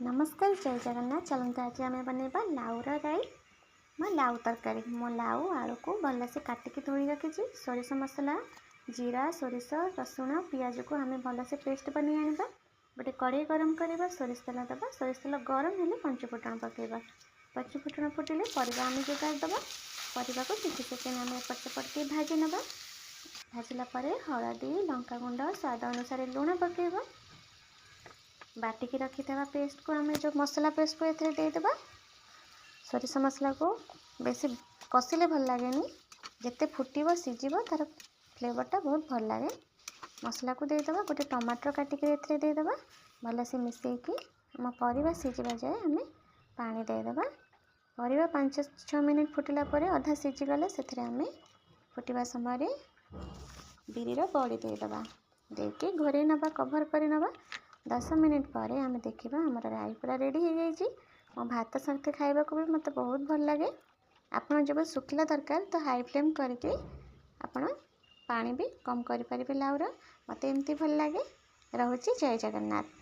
नमस्कार जय जगन्नाथ। चलते आज आम बनवा लाउर राई लाउ तरकारी। मो लाउ आलू को भलसे काटिकी धोई रखी। सोरिष मसला जीरा सोरिष रसुण पियाज को आम भलसे पेस्ट बन आना। गोटे कड़े गरम करवा सोरिष तेल दबा। सोरिष तेल गरम हेले पंचफुटण पकेबा। पंचफुटण फुटिले परिवा आम जोगाड़ दबा। परिवा को किसी सेकेंड आम एपट सेपट के भाजी नवा। भाजिला परे हलदी लंका गुंड स्वाद अनुसार लुण पकेबा। बाटिकी रखिथा पेस्ट को आम जो मसला पेस्ट को ये देदेबा। सोरिष मसला को बेसी कषिले भल लगे जिते फुटब सीझब तार फ्लेवरटा बहुत भल लगे। मसला को देदेबा। गोटे टमाटर काटिक देदेबा। भलसे मिसेकी आम परिवा सीझा जाए आम पानी देदेबा। परिवा 5-6 मिनिट फुटिला परे अधा सीझीगले से आम फुटवा समय बिरीर बड़ी देदेबा। देकी घोरे नवा कभर कर नवा। 10 मिनिट पर आम देखा आमर राई पूरा रेडी हो जाए। मो भात सहित खाइबा को भी मत बहुत भल लगे। आपन जब सुखिला दरकार तो हाई फ्लेम करके आपन पानी भी कम करें लाउर। मत एमती भल लगे। रहुची जय जगन्नाथ।